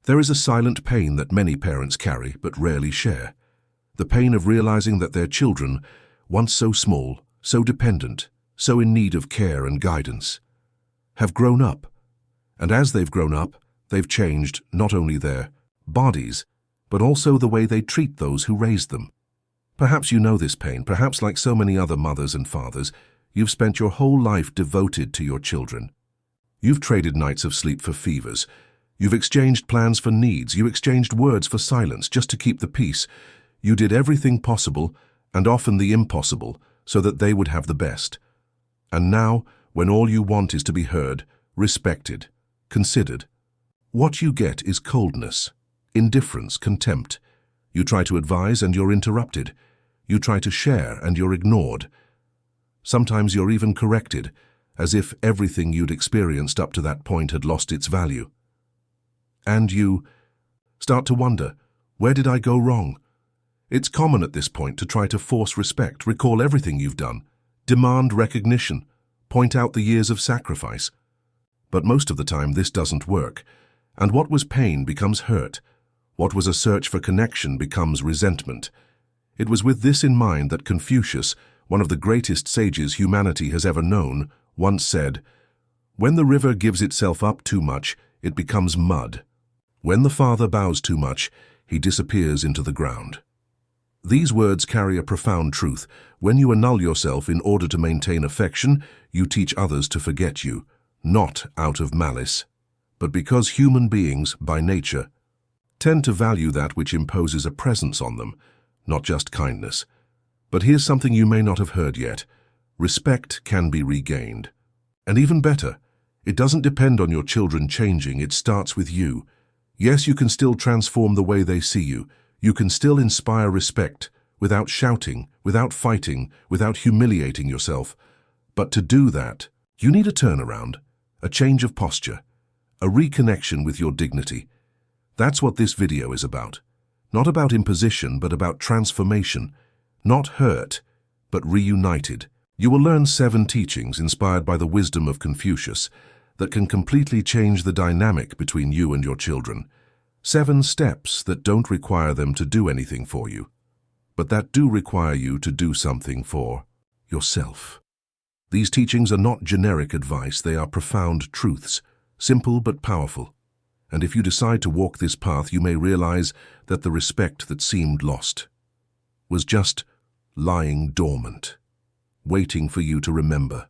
There is a silent pain that many parents carry but rarely share. The pain of realizing that their children, once so small, so dependent, so in need of care and guidance, have grown up. And as they've grown up, they've changed not only their bodies, but also the way they treat those who raised them. Perhaps you know this pain. Perhaps, like so many other mothers and fathers, you've spent your whole life devoted to your children. You've traded nights of sleep for fevers. You've exchanged plans for needs. You exchanged words for silence just to keep the peace. You did everything possible, and often the impossible, so that they would have the best. And now, when all you want is to be heard, respected, considered, what you get is coldness, indifference, contempt. You try to advise and you're interrupted. You try to share and you're ignored. Sometimes you're even corrected, as if everything you'd experienced up to that point had lost its value. And you start to wonder, where did I go wrong? It's common at this point to try to force respect, recall everything you've done, demand recognition, point out the years of sacrifice. But most of the time this doesn't work, and what was pain becomes hurt. What was a search for connection becomes resentment. It was with this in mind that Confucius, one of the greatest sages humanity has ever known, once said, "When the river gives itself up too much, it becomes mud. When the father bows too much, he disappears into the ground." These words carry a profound truth. When you annul yourself in order to maintain affection, you teach others to forget you, not out of malice, but because human beings, by nature, tend to value that which imposes a presence on them, not just kindness. But here's something you may not have heard yet. Respect can be regained. And even better, it doesn't depend on your children changing, it starts with you. Yes, you can still transform the way they see you. You can still inspire respect without shouting, without fighting, without humiliating yourself. But to do that, you need a turnaround, a change of posture, a reconnection with your dignity. That's what this video is about. Not about imposition, but about transformation. Not hurt, but reunited. You will learn 7 teachings inspired by the wisdom of Confucius that can completely change the dynamic between you and your children. 7 steps that don't require them to do anything for you, but that do require you to do something for yourself. These teachings are not generic advice, they are profound truths, simple but powerful. And if you decide to walk this path, you may realize that the respect that seemed lost was just lying dormant, waiting for you to remember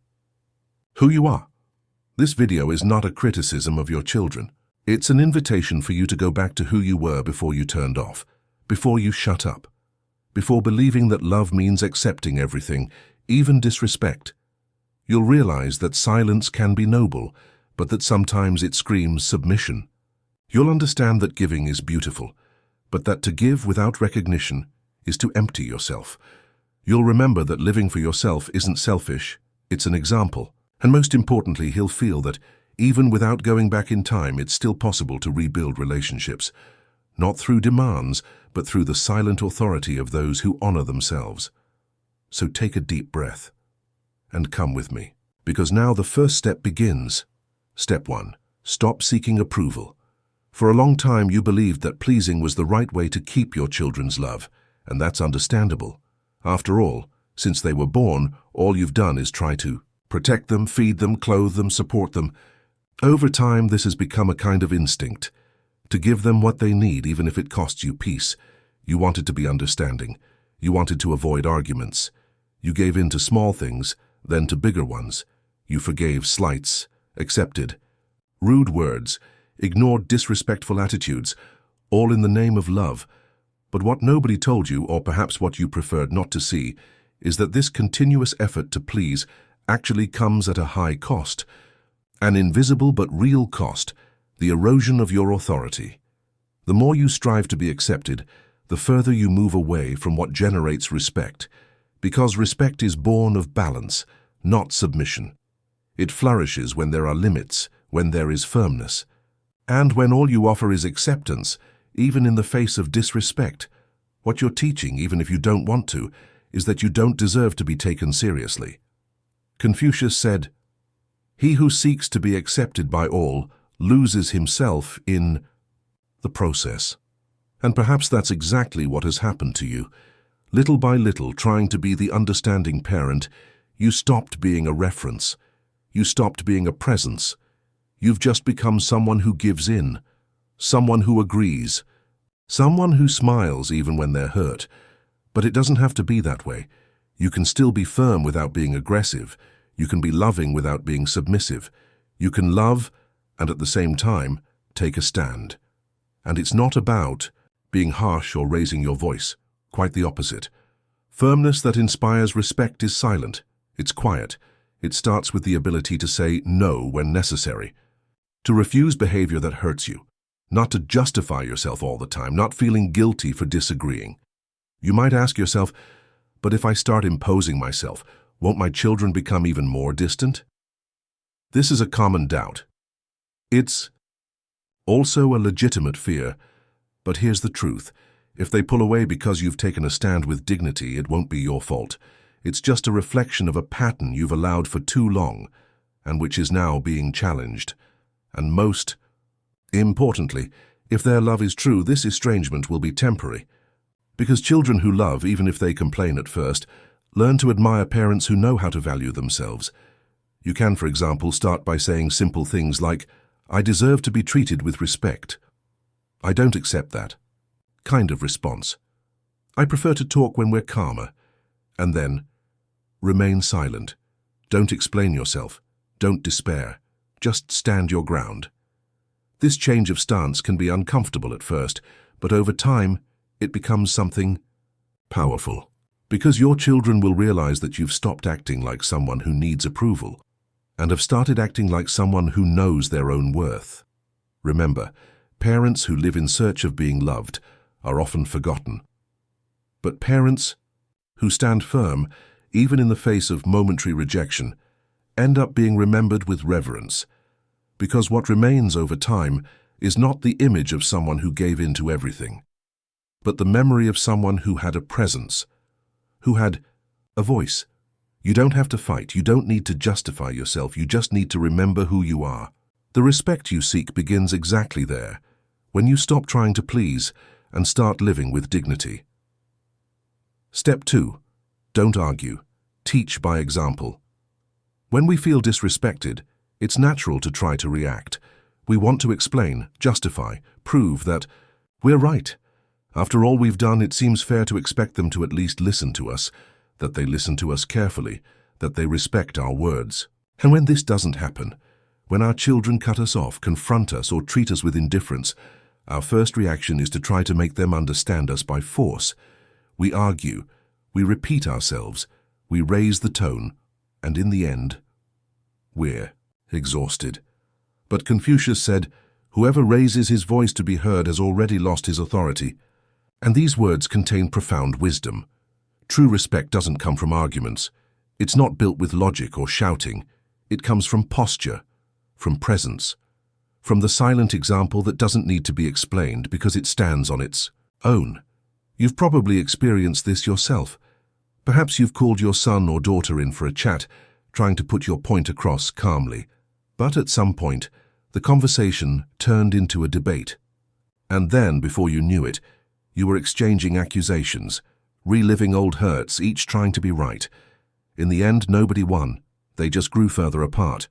who you are. This video is not a criticism of your children. It's an invitation for you to go back to who you were before you turned off, before you shut up, before believing that love means accepting everything, even disrespect. You'll realize that silence can be noble, but that sometimes it screams submission. You'll understand that giving is beautiful, but that to give without recognition is to empty yourself. You'll remember that living for yourself isn't selfish, it's an example. And most importantly, he'll feel that even without going back in time, it's still possible to rebuild relationships, not through demands, but through the silent authority of those who honor themselves. So take a deep breath and come with me, because now the first step begins. Step 1. Stop seeking approval. For a long time, you believed that pleasing was the right way to keep your children's love, and that's understandable. After all, since they were born, all you've done is try to protect them, feed them, clothe them, support them. Over time, this has become a kind of instinct, to give them what they need, even if it costs you peace. You wanted to be understanding. You wanted to avoid arguments. You gave in to small things, then to bigger ones. You forgave slights, accepted rude words, ignored disrespectful attitudes, all in the name of love. But what nobody told you, or perhaps what you preferred not to see, is that this continuous effort to please actually comes at a high cost, an invisible but real cost, the erosion of your authority. The more you strive to be accepted, the further you move away from what generates respect, because respect is born of balance, not submission. It flourishes when there are limits, when there is firmness, and when all you offer is acceptance, even in the face of disrespect. What you're teaching, even if you don't want to, is that you don't deserve to be taken seriously. Confucius said, "He who seeks to be accepted by all loses himself in the process. And perhaps that's exactly what has happened to you. Little by little, trying to be the understanding parent, you stopped being a reference. You stopped being a presence. You've just become someone who gives in, someone who agrees, someone who smiles even when they're hurt. But it doesn't have to be that way. You can still be firm without being aggressive. You can be loving without being submissive. You can love and at the same time take a stand. And it's not about being harsh or raising your voice. Quite the opposite. Firmness that inspires respect is silent. It's quiet. It starts with the ability to say no when necessary. To refuse behavior that hurts you. Not to justify yourself all the time, not feeling guilty for disagreeing. You might ask yourself, but if I start imposing myself, won't my children become even more distant? This is a common doubt. It's also a legitimate fear, but here's the truth. If they pull away because you've taken a stand with dignity, it won't be your fault. It's just a reflection of a pattern you've allowed for too long, and which is now being challenged. And most importantly, if their love is true, this estrangement will be temporary. Because children who love, even if they complain at first, learn to admire parents who know how to value themselves. You can, for example, start by saying simple things like, I deserve to be treated with respect. I don't accept that kind of response. I prefer to talk when we're calmer. And then, remain silent. Don't explain yourself. Don't despair. Just stand your ground. This change of stance can be uncomfortable at first, but over time, it becomes something powerful. Because your children will realize that you've stopped acting like someone who needs approval and have started acting like someone who knows their own worth. Remember, parents who live in search of being loved are often forgotten. But parents who stand firm, even in the face of momentary rejection, end up being remembered with reverence, because what remains over time is not the image of someone who gave in to everything, but the memory of someone who had a presence, who had a voice. You don't have to fight. You don't need to justify yourself. You just need to remember who you are. The respect you seek begins exactly there, when you stop trying to please and start living with dignity. Step 2. Don't argue. Teach by example. When we feel disrespected, it's natural to try to react. We want to explain, justify, prove that we're right. After all we've done, it seems fair to expect them to at least listen to us, that they listen to us carefully, that they respect our words. And when this doesn't happen, when our children cut us off, confront us, or treat us with indifference, our first reaction is to try to make them understand us by force. We argue, we repeat ourselves, we raise the tone, and in the end, we're exhausted. But Confucius said, whoever raises his voice to be heard has already lost his authority. And these words contain profound wisdom. True respect doesn't come from arguments. It's not built with logic or shouting. It comes from posture, from presence, from the silent example that doesn't need to be explained because it stands on its own. You've probably experienced this yourself. Perhaps you've called your son or daughter in for a chat, trying to put your point across calmly. But at some point, the conversation turned into a debate. And then, before you knew it, you were exchanging accusations, reliving old hurts, each trying to be right. In the end, nobody won. They just grew further apart.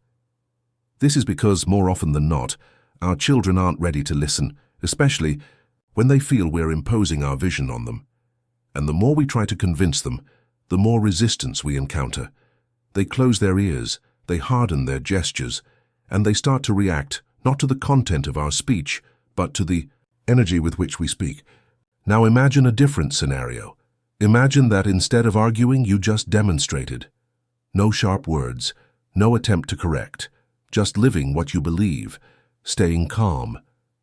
This is because, more often than not, our children aren't ready to listen, especially when they feel we're imposing our vision on them. And the more we try to convince them, the more resistance we encounter. They close their ears, they harden their gestures, and they start to react not to the content of our speech, but to the energy with which we speak. Now imagine a different scenario. Imagine that instead of arguing, you just demonstrated. No sharp words, no attempt to correct, just living what you believe, staying calm,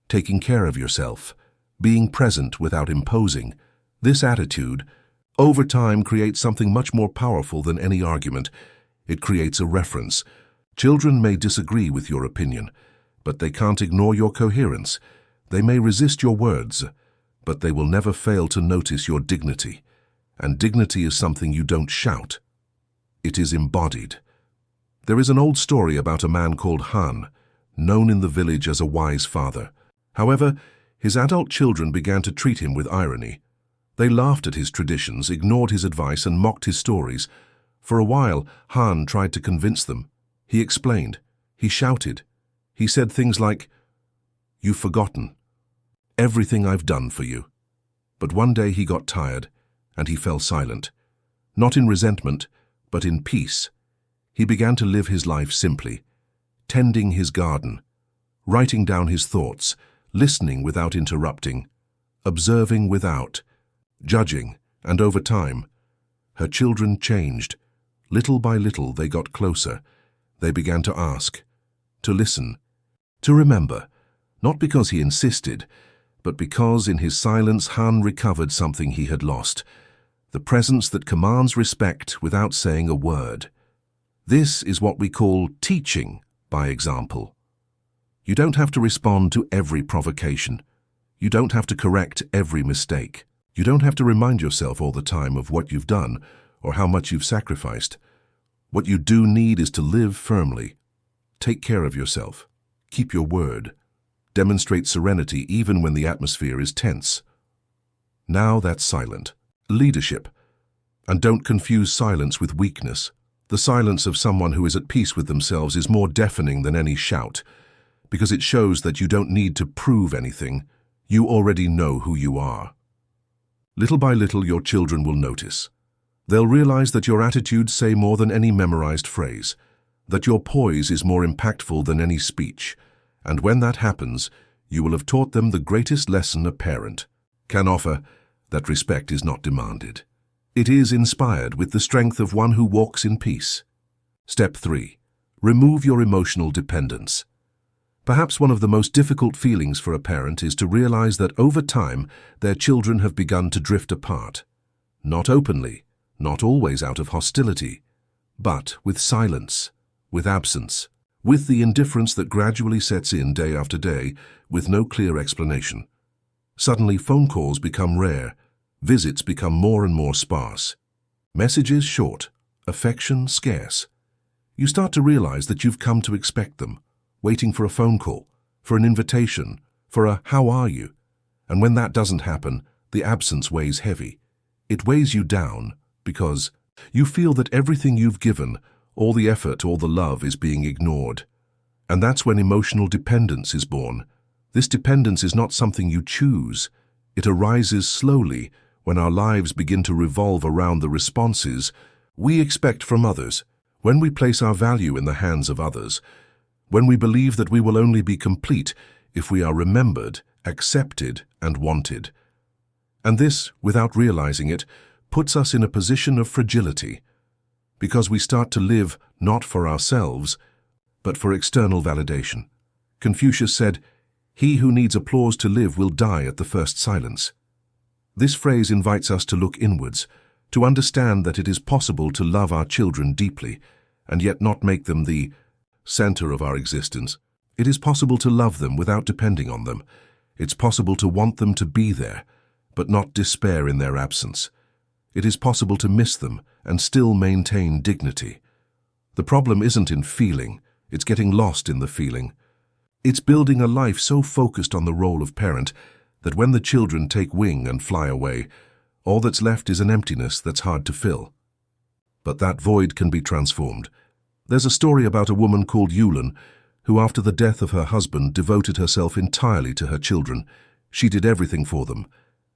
taking care of yourself, being present without imposing. This attitude, over time, creates something much more powerful than any argument. It creates a reference. Children may disagree with your opinion, but they can't ignore your coherence. They may resist your words, but they will never fail to notice your dignity. And dignity is something you don't shout. It is embodied. There is an old story about a man called Han, known in the village as a wise father. However, His adult children began to treat him with irony. They laughed at his traditions, ignored his advice, and mocked his stories. For a while, Han tried to convince them. He explained. He shouted. He said things like, "You've forgotten everything I've done for you." But one day he got tired, and he fell silent. Not in resentment, but in peace. He began to live his life simply, tending his garden, writing down his thoughts, listening without interrupting, observing without judging, and over time, her children changed. Little by little they got closer. They began to ask, to listen, to remember, not because he insisted, but because in his silence Han recovered something he had lost, the presence that commands respect without saying a word. This is what we call teaching by example. You don't have to respond to every provocation. You don't have to correct every mistake. You don't have to remind yourself all the time of what you've done or how much you've sacrificed. What you do need is to live firmly. Take care of yourself. Keep your word. Demonstrate serenity even when the atmosphere is tense. Now that's silent. Leadership. And don't confuse silence with weakness. The silence of someone who is at peace with themselves is more deafening than any shout, because it shows that you don't need to prove anything. You already know who you are. Little by little, your children will notice. They'll realize that your attitudes say more than any memorized phrase, that your poise is more impactful than any speech, and when that happens, you will have taught them the greatest lesson a parent can offer, that respect is not demanded. It is inspired with the strength of one who walks in peace. Step 3. Remove your emotional dependence. Perhaps one of the most difficult feelings for a parent is to realize that over time their children have begun to drift apart. Not openly, not always out of hostility, but with silence, with absence, with the indifference that gradually sets in day after day with no clear explanation. Suddenly phone calls become rare, visits become more and more sparse, messages short, affection scarce. You start to realize that you've come to expect them, waiting for a phone call, for an invitation, for a "how are you?" And when that doesn't happen, the absence weighs heavy. It weighs you down because you feel that everything you've given, all the effort, all the love is being ignored. And that's when emotional dependence is born. This dependence is not something you choose. It arises slowly when our lives begin to revolve around the responses we expect from others, when we place our value in the hands of others, when we believe that we will only be complete if we are remembered, accepted, and wanted. And this, without realizing it, puts us in a position of fragility, because we start to live not for ourselves, but for external validation. Confucius said, "He who needs applause to live will die at the first silence." This phrase invites us to look inwards, to understand that it is possible to love our children deeply, and yet not make them the center of our existence. It is possible to love them without depending on them. It's possible to want them to be there, but not despair in their absence. It is possible to miss them and still maintain dignity. The problem isn't in feeling, it's getting lost in the feeling. It's building a life so focused on the role of parent that when the children take wing and fly away, all that's left is an emptiness that's hard to fill. But that void can be transformed. There's a story about a woman called Yulin, who after the death of her husband devoted herself entirely to her children. She did everything for them,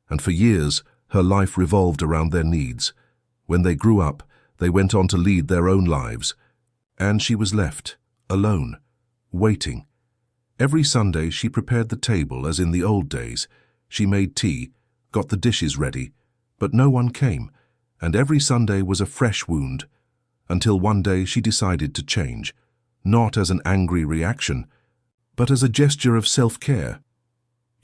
and for years her life revolved around their needs. When they grew up, they went on to lead their own lives, and she was left, alone, waiting. Every Sunday she prepared the table as in the old days. She made tea, got the dishes ready, but no one came, and every Sunday was a fresh wound, until one day she decided to change, not as an angry reaction, but as a gesture of self-care.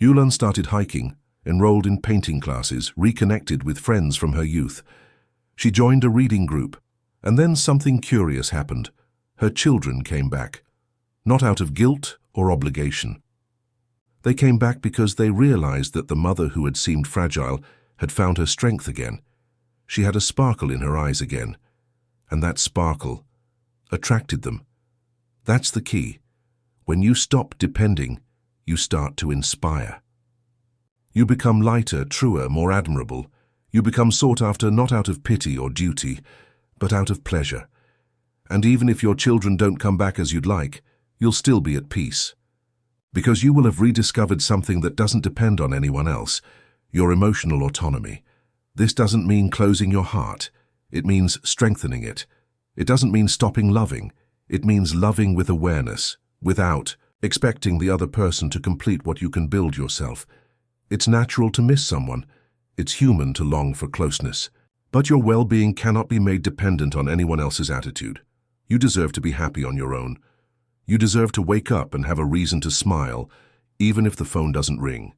Yulin started hiking, enrolled in painting classes, reconnected with friends from her youth. She joined a reading group, and then something curious happened. Her children came back, not out of guilt or obligation. They came back because they realized that the mother who had seemed fragile had found her strength again. She had a sparkle in her eyes again, and that sparkle attracted them. That's the key. When you stop depending, you start to inspire. You become lighter, truer, more admirable. You become sought after not out of pity or duty, but out of pleasure. And even if your children don't come back as you'd like, you'll still be at peace. Because you will have rediscovered something that doesn't depend on anyone else, your emotional autonomy. This doesn't mean closing your heart. It means strengthening it. It doesn't mean stopping loving. It means loving with awareness, without expecting the other person to complete what you can build yourself. It's natural to miss someone. It's human to long for closeness. But your well-being cannot be made dependent on anyone else's attitude. You deserve to be happy on your own. You deserve to wake up and have a reason to smile, even if the phone doesn't ring.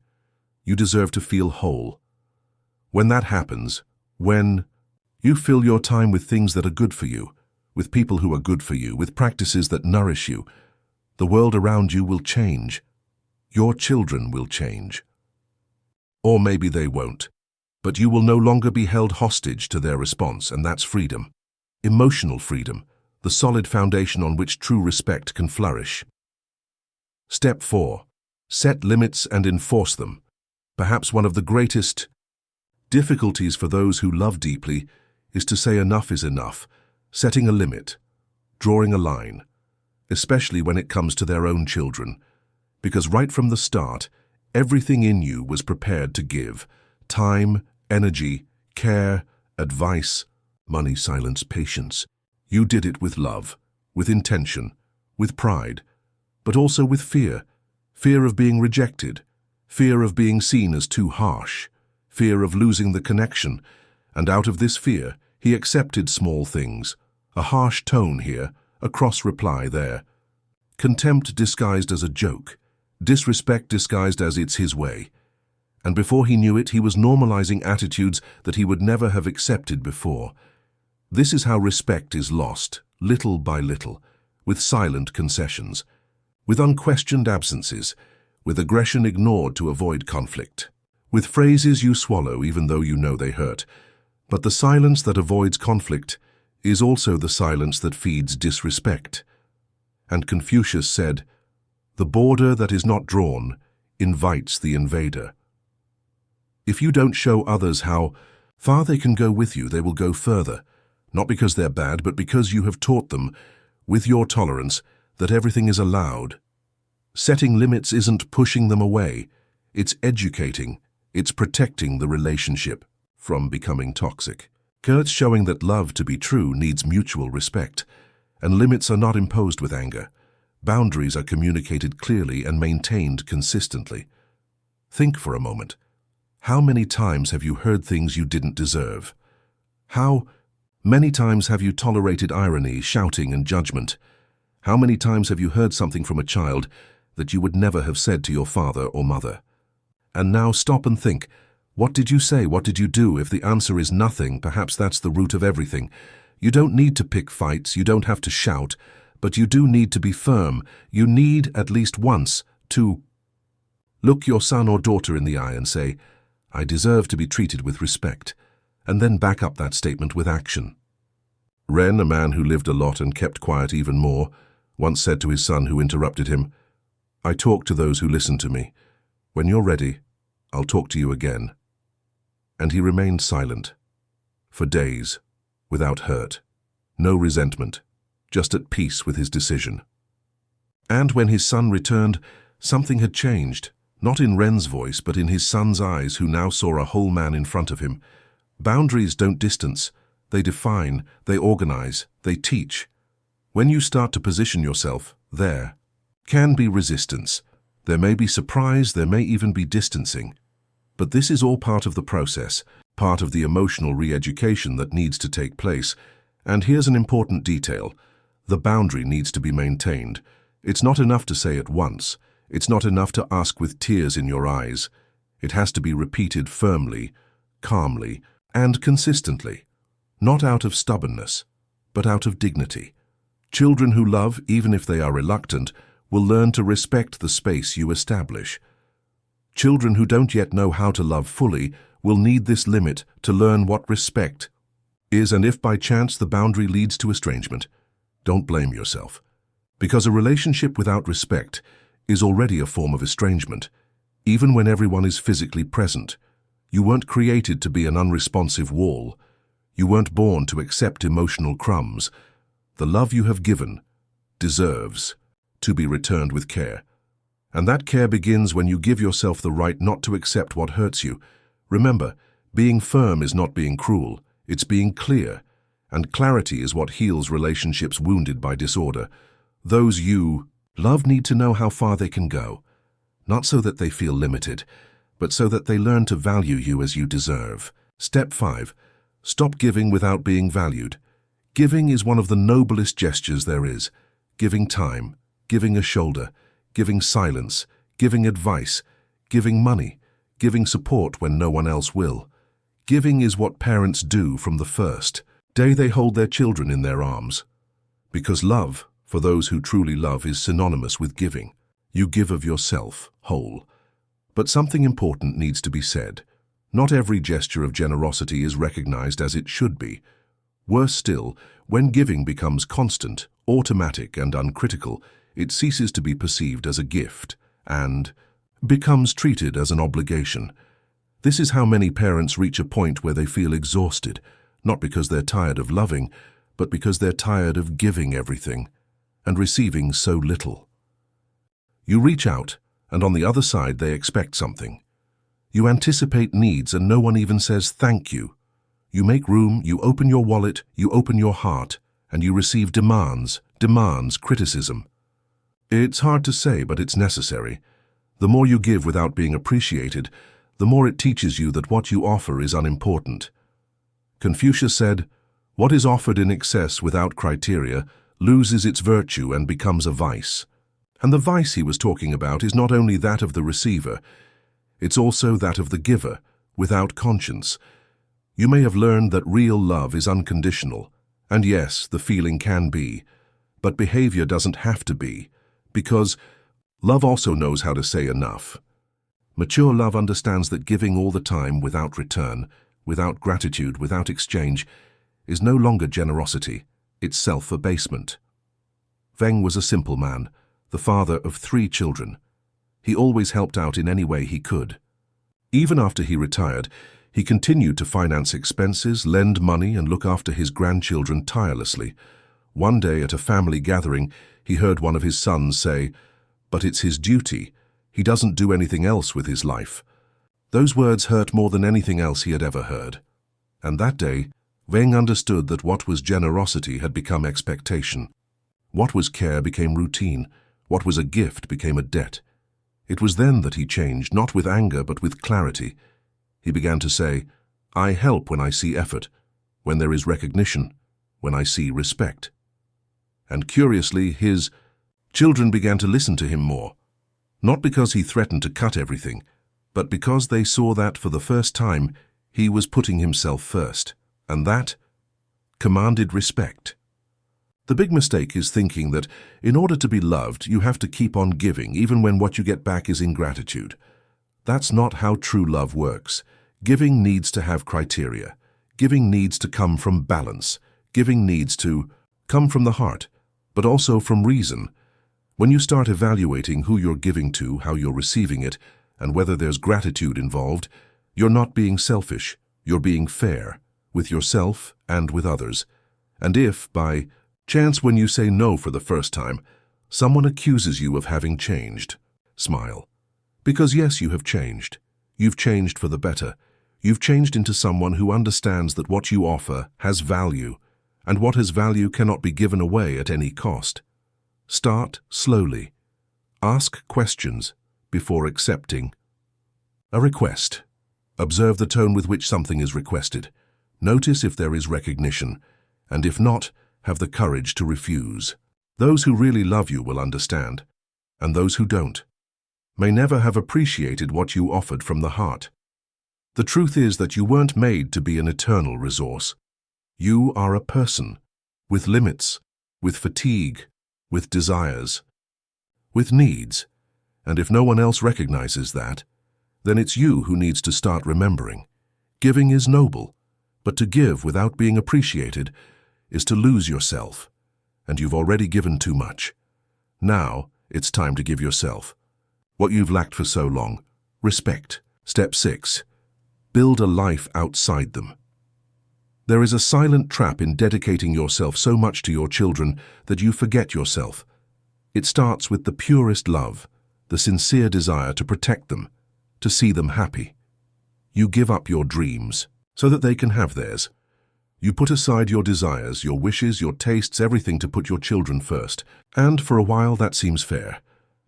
You deserve to feel whole. When that happens, when you fill your time with things that are good for you, with people who are good for you, with practices that nourish you, the world around you will change. Your children will change. Or maybe they won't, but you will no longer be held hostage to their response, and that's freedom. Emotional freedom, the solid foundation on which true respect can flourish. Step 4. Set limits and enforce them. Perhaps one of the greatest difficulties for those who love deeply is to say enough is enough, setting a limit, drawing a line, especially when it comes to their own children. Because right from the start, everything in you was prepared to give: time, energy, care, advice, money, silence, patience. You did it with love, with intention, with pride, but also with fear. Fear of being rejected, fear of being seen as too harsh, fear of losing the connection. And out of this fear, he accepted small things, a harsh tone here, a cross reply there, contempt disguised as a joke, disrespect disguised as it's his way. And before he knew it, he was normalizing attitudes that he would never have accepted before. This is how respect is lost, little by little, with silent concessions, with unquestioned absences, with aggression ignored to avoid conflict, with phrases you swallow even though you know they hurt. But the silence that avoids conflict is also the silence that feeds disrespect. And Confucius said, "The border that is not drawn invites the invader." If you don't show others how far they can go with you, they will go further, not because they're bad, but because you have taught them, with your tolerance, that everything is allowed. Setting limits isn't pushing them away, it's educating, it's protecting the relationship from becoming toxic. It's showing that love, to be true, needs mutual respect, and limits are not imposed with anger. Boundaries are communicated clearly and maintained consistently. Think for a moment. How many times have you heard things you didn't deserve? How many times have you tolerated irony, shouting, and judgment? How many times have you heard something from a child that you would never have said to your father or mother? And now stop and think. What did you say? What did you do? If the answer is nothing, perhaps that's the root of everything. You don't need to pick fights, you don't have to shout, but you do need to be firm. You need, at least once, to look your son or daughter in the eye and say, "I deserve to be treated with respect," and then back up that statement with action. Ren, a man who lived a lot and kept quiet even more, once said to his son who interrupted him, "I talk to those who listen to me. When you're ready, I'll talk to you again." And he remained silent, for days, without hurt, no resentment, just at peace with his decision. And when his son returned, something had changed, not in Ren's voice, but in his son's eyes, who now saw a whole man in front of him. Boundaries don't distance, they define, they organize, they teach. When you start to position yourself, there can be resistance. There may be surprise, there may even be distancing. But this is all part of the process, part of the emotional re-education that needs to take place. And here's an important detail. The boundary needs to be maintained. It's not enough to say it once. It's not enough to ask with tears in your eyes. It has to be repeated firmly, calmly, and consistently. Not out of stubbornness, but out of dignity. Children who love, even if they are reluctant, will learn to respect the space you establish. Children who don't yet know how to love fully will need this limit to learn what respect is, and if by chance the boundary leads to estrangement, don't blame yourself. Because a relationship without respect is already a form of estrangement. even when everyone is physically present. You weren't created to be an unresponsive wall. You weren't born to accept emotional crumbs. The love you have given deserves to be returned with care. And that care begins when you give yourself the right not to accept what hurts you. Remember, being firm is not being cruel, it's being clear. And clarity is what heals relationships wounded by disorder. Those you love need to know how far they can go. Not so that they feel limited, but so that they learn to value you as you deserve. Step 5. Stop giving without being valued. Giving is one of the noblest gestures there is. Giving time, giving a shoulder, giving silence, giving advice, giving money, giving support when no one else will. Giving is what parents do from the first day they hold their children in their arms. Because love, for those who truly love, is synonymous with giving. You give of yourself, whole. But something important needs to be said. Not every gesture of generosity is recognized as it should be. Worse still, when giving becomes constant, automatic, and uncritical, it ceases to be perceived as a gift and becomes treated as an obligation. This is how many parents reach a point where they feel exhausted, not because they're tired of loving, but because they're tired of giving everything and receiving so little. You reach out, and on the other side they expect something. You anticipate needs and no one even says thank you. You make room, you open your wallet, you open your heart, and you receive demands, criticism. It's hard to say, but it's necessary. The more you give without being appreciated, the more it teaches you that what you offer is unimportant. Confucius said, "What is offered in excess without criteria loses its virtue and becomes a vice." And the vice he was talking about is not only that of the receiver, it's also that of the giver, without conscience. You may have learned that real love is unconditional, and yes, the feeling can be, but behavior doesn't have to be, because love also knows how to say enough. Mature love understands that giving all the time without return, without gratitude, without exchange, is no longer generosity, it's self-abasement. Weng was a simple man, the father of 3 children. He always helped out in any way he could. Even after he retired, he continued to finance expenses, lend money, and look after his grandchildren tirelessly. One day at a family gathering, he heard one of his sons say, "But it's his duty. He doesn't do anything else with his life." Those words hurt more than anything else he had ever heard. And that day, Weng understood that what was generosity had become expectation. What was care became routine. What was a gift became a debt. It was then that he changed, not with anger but with clarity. He began to say, "I help when I see effort, when there is recognition, when I see respect." And curiously, his children began to listen to him more. Not because he threatened to cut everything, but because they saw that for the first time he was putting himself first, and that commanded respect. The big mistake is thinking that in order to be loved, you have to keep on giving, even when what you get back is ingratitude. That's not how true love works. Giving needs to have criteria. Giving needs to come from balance. Giving needs to come from the heart, but also from reason. When you start evaluating who you're giving to, how you're receiving it, and whether there's gratitude involved, you're not being selfish, you're being fair, with yourself and with others. And if, by chance, when you say no for the first time, someone accuses you of having changed, smile. Because yes, you have changed. You've changed for the better. You've changed into someone who understands that what you offer has value, and what has value cannot be given away at any cost. Start slowly. Ask questions before accepting. A request. Observe the tone with which something is requested. Notice if there is recognition, and if not, have the courage to refuse. Those who really love you will understand, and those who don't may never have appreciated what you offered from the heart. The truth is that you weren't made to be an eternal resource. You are a person, with limits, with fatigue, with desires, with needs, and if no one else recognizes that, then it's you who needs to start remembering. Giving is noble, but to give without being appreciated is to lose yourself, and you've already given too much. Now, it's time to give yourself what you've lacked for so long, Respect. Step 6. Build a life outside them. There is a silent trap in dedicating yourself so much to your children that you forget yourself. It starts with the purest love, the sincere desire to protect them, to see them happy. You give up your dreams so that they can have theirs. You put aside your desires, your wishes, your tastes, everything to put your children first. And for a while that seems fair,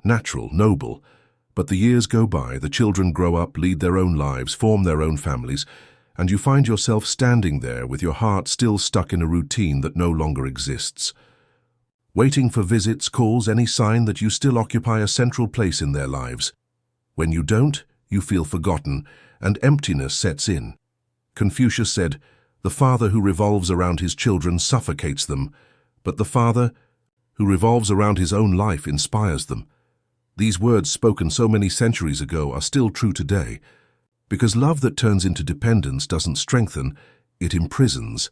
natural, noble. But the years go by, the children grow up, lead their own lives, form their own families, and you find yourself standing there with your heart still stuck in a routine that no longer exists. Waiting for visits, calls, any sign that you still occupy a central place in their lives. When you don't, you feel forgotten, and emptiness sets in. Confucius said, "The father who revolves around his children suffocates them, but the father who revolves around his own life inspires them." These words spoken so many centuries ago are still true today, because love that turns into dependence doesn't strengthen, it imprisons,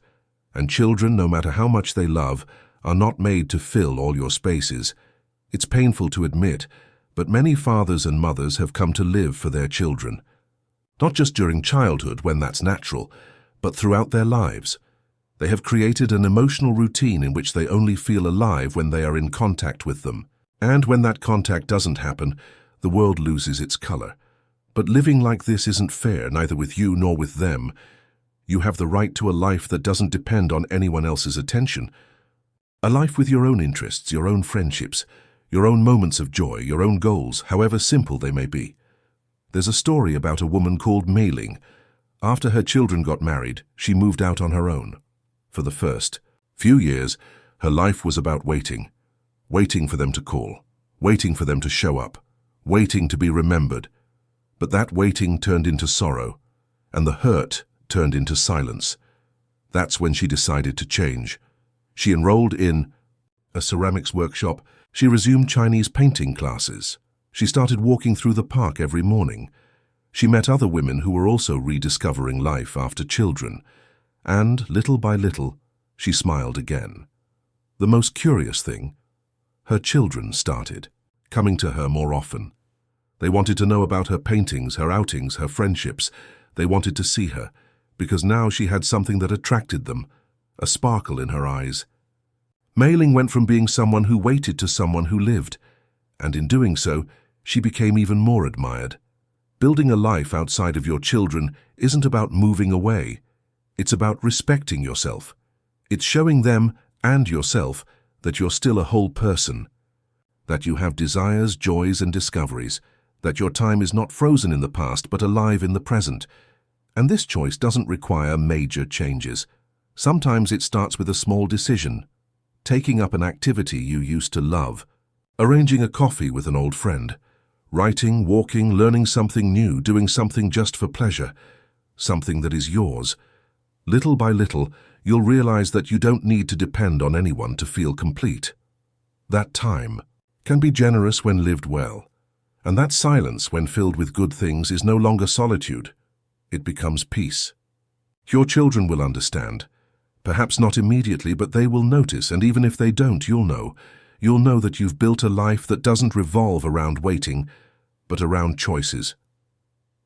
and children, no matter how much they love, are not made to fill all your spaces. It's painful to admit, but many fathers and mothers have come to live for their children. Not just during childhood, when that's natural, but throughout their lives. They have created an emotional routine in which they only feel alive when they are in contact with them. And when that contact doesn't happen, the world loses its color. But living like this isn't fair, neither with you nor with them. You have the right to a life that doesn't depend on anyone else's attention. A life with your own interests, your own friendships, your own moments of joy, your own goals, however simple they may be. There's a story about a woman called Mei Ling. After her children got married, she moved out on her own. For the first few years, her life was about waiting. Waiting for them to call, waiting for them to show up, waiting to be remembered. But that waiting turned into sorrow, and the hurt turned into silence. That's when she decided to change. She enrolled in a ceramics workshop. She resumed Chinese painting classes. She started walking through the park every morning. She met other women who were also rediscovering life after children. And, little by little, she smiled again. The most curious thing, her children started coming to her more often. They wanted to know about her paintings, her outings, her friendships. They wanted to see her, because now she had something that attracted them, a sparkle in her eyes. Mei Ling went from being someone who waited to someone who lived, and in doing so, she became even more admired. Building a life outside of your children isn't about moving away. It's about respecting yourself. It's showing them and yourself that you're still a whole person, that you have desires, joys, and discoveries, that your time is not frozen in the past but alive in the present. And this choice doesn't require major changes. Sometimes it starts with a small decision, taking up an activity you used to love, arranging a coffee with an old friend, writing, walking, learning something new, doing something just for pleasure, something that is yours. Little by little, you'll realize that you don't need to depend on anyone to feel complete. That time can be generous when lived well, and that silence when filled with good things is no longer solitude. It becomes peace. Your children will understand. Perhaps not immediately, but they will notice, and even if they don't, you'll know. You'll know that you've built a life that doesn't revolve around waiting, but around choices.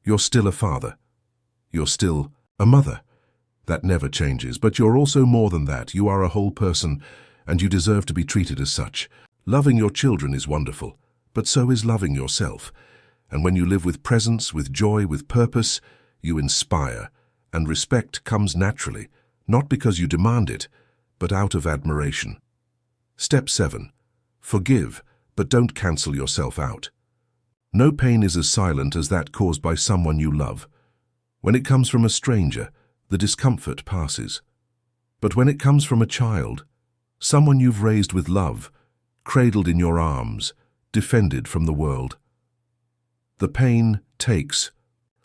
You're still a father. You're still a mother. That never changes, but you're also more than that. You are a whole person, and you deserve to be treated as such. Loving your children is wonderful, but so is loving yourself. And when you live with presence, with joy, with purpose, you inspire, and respect comes naturally, not because you demand it, but out of admiration. Step 7. Forgive, but don't cancel yourself out. No pain is as silent as that caused by someone you love. When it comes from a stranger, the discomfort passes. But when it comes from a child, someone you've raised with love, cradled in your arms, defended from the world, the pain takes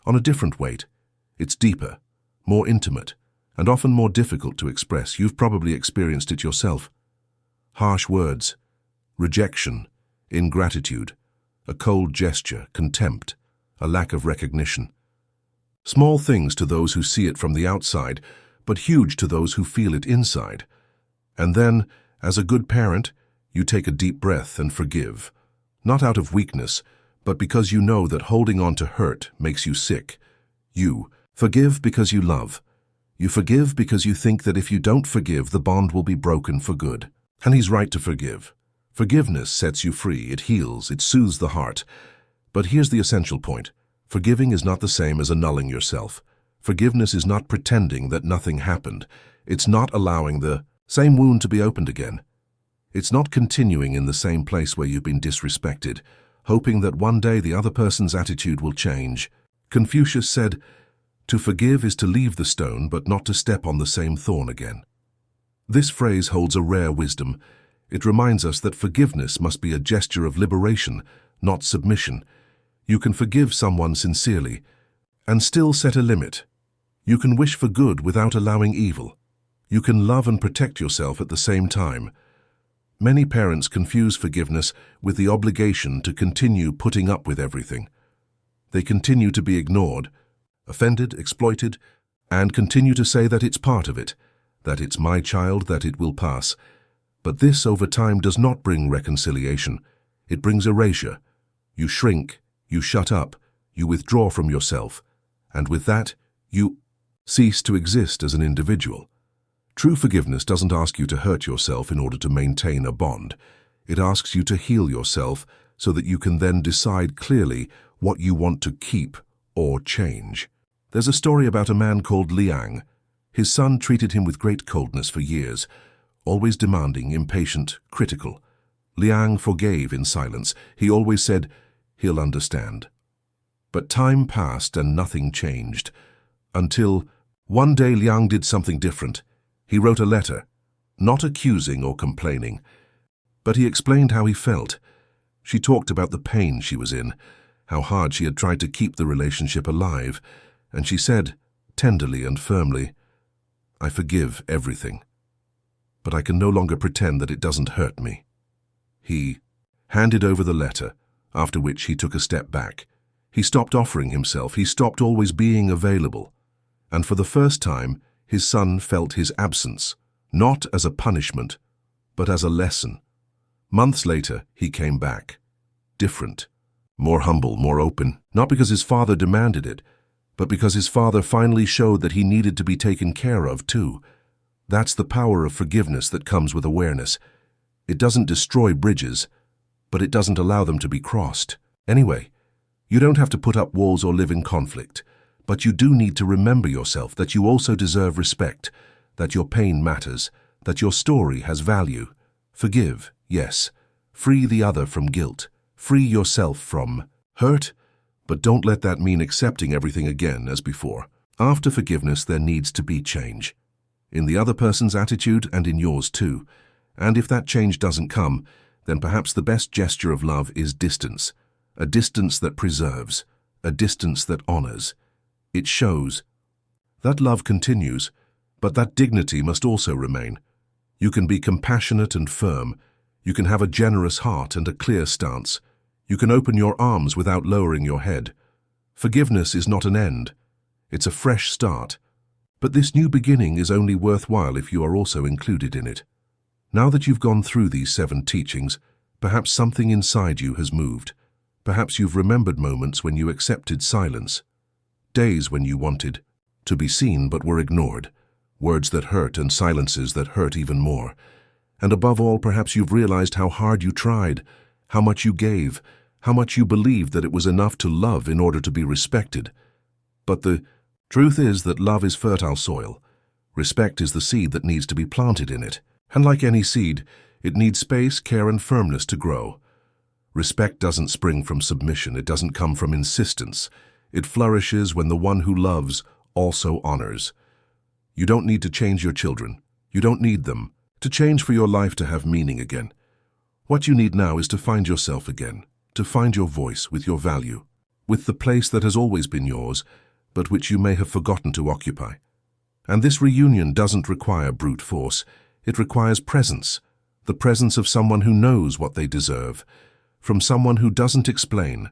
on a different weight. It's deeper, more intimate, and often more difficult to express. You've probably experienced it yourself. Harsh words, rejection, ingratitude, a cold gesture, contempt, a lack of recognition. Small things to those who see it from the outside, but huge to those who feel it inside. And then, as a good parent, you take a deep breath and forgive, not out of weakness, but because you know that holding on to hurt makes you sick. You forgive because you love. You forgive because you think that if you don't forgive, the bond will be broken for good. And he's right to forgive. Forgiveness sets you free, it heals, it soothes the heart. But here's the essential point. Forgiving is not the same as annulling yourself. Forgiveness is not pretending that nothing happened. It's not allowing the same wound to be opened again. It's not continuing in the same place where you've been disrespected, hoping that one day the other person's attitude will change. Confucius said, "To forgive is to leave the stone, but not to step on the same thorn again." This phrase holds a rare wisdom. It reminds us that forgiveness must be a gesture of liberation, not submission. You can forgive someone sincerely and still set a limit. You can wish for good without allowing evil. You can love and protect yourself at the same time. Many parents confuse forgiveness with the obligation to continue putting up with everything. They continue to be ignored, offended, exploited, and continue to say that it's part of it, that it's my child, that it will pass. But this over time does not bring reconciliation. It brings erasure. You shrink, you shut up, you withdraw from yourself, and with that, you cease to exist as an individual. True forgiveness doesn't ask you to hurt yourself in order to maintain a bond. It asks you to heal yourself so that you can then decide clearly what you want to keep or change. There's a story about a man called Liang. His son treated him with great coldness for years, always demanding, impatient, critical. Liang forgave in silence. He always said, "He'll understand." But time passed and nothing changed, until one day Liang did something different. He wrote a letter, not accusing or complaining, but he explained how he felt. She talked about the pain she was in, how hard she had tried to keep the relationship alive, and she said, tenderly and firmly, "I forgive everything, but I can no longer pretend that it doesn't hurt me." He handed over the letter, after which he took a step back. He stopped offering himself, he stopped always being available, and for the first time, his son felt his absence, not as a punishment, but as a lesson. Months later, he came back, different, more humble, more open, not because his father demanded it, but because his father finally showed that he needed to be taken care of too. That's the power of forgiveness that comes with awareness. It doesn't destroy bridges, but it doesn't allow them to be crossed. Anyway, you don't have to put up walls or live in conflict. But you do need to remember yourself that you also deserve respect, that your pain matters, that your story has value. Forgive, yes. Free the other from guilt. Free yourself from hurt, but don't let that mean accepting everything again as before. After forgiveness, there needs to be change. In the other person's attitude and in yours too. And if that change doesn't come, then perhaps the best gesture of love is distance. A distance that preserves, a distance that honors. It shows. That love continues, but that dignity must also remain. You can be compassionate and firm. You can have a generous heart and a clear stance. You can open your arms without lowering your head. Forgiveness is not an end. It's a fresh start. But this new beginning is only worthwhile if you are also included in it. Now that you've gone through these 7 teachings, perhaps something inside you has moved. Perhaps you've remembered moments when you accepted silence. Days when you wanted to be seen but were ignored, words that hurt and silences that hurt even more. And above all, perhaps you've realized how hard you tried, how much you gave, how much you believed that it was enough to love in order to be respected. But the truth is that love is fertile soil. Respect is the seed that needs to be planted in it. And like any seed, it needs space, care, and firmness to grow. Respect doesn't spring from submission, it doesn't come from insistence. It flourishes when the one who loves also honors. You don't need to change your children. You don't need them to change for your life to have meaning again. What you need now is to find yourself again, to find your voice with your value, with the place that has always been yours, but which you may have forgotten to occupy. And this reunion doesn't require brute force. It requires presence, the presence of someone who knows what they deserve, from someone who doesn't explain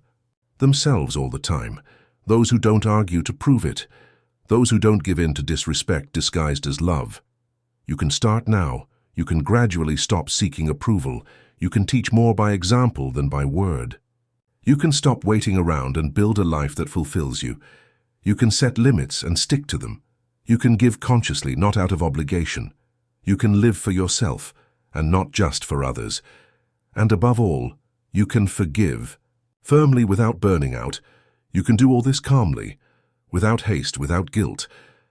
themselves all the time. Those who don't argue to prove it, those who don't give in to disrespect disguised as love. You can start now. You can gradually stop seeking approval. You can teach more by example than by word. You can stop waiting around and build a life that fulfills you. You can set limits and stick to them. You can give consciously, not out of obligation. You can live for yourself and not just for others. And above all, you can forgive firmly without burning out. You can do all this calmly, without haste, without guilt,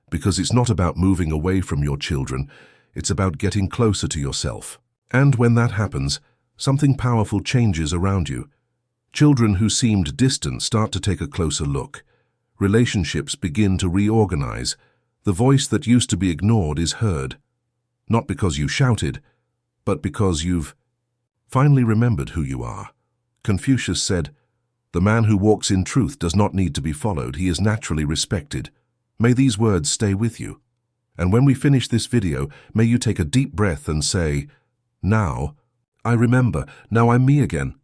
because it's not about moving away from your children, it's about getting closer to yourself. And when that happens, something powerful changes around you. Children who seemed distant start to take a closer look. Relationships begin to reorganize. The voice that used to be ignored is heard. Not because you shouted, but because you've finally remembered who you are. Confucius said, "The man who walks in truth does not need to be followed, he is naturally respected." May these words stay with you. And when we finish this video, may you take a deep breath and say, "Now, I remember, now I'm me again."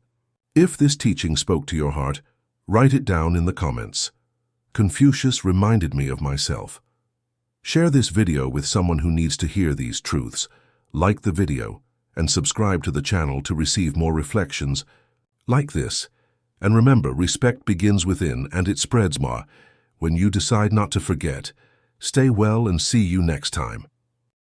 If this teaching spoke to your heart, write it down in the comments. Confucius reminded me of myself. Share this video with someone who needs to hear these truths. Like the video and subscribe to the channel to receive more reflections like this. And remember, respect begins within and it spreads more. When you decide not to forget, stay well and see you next time.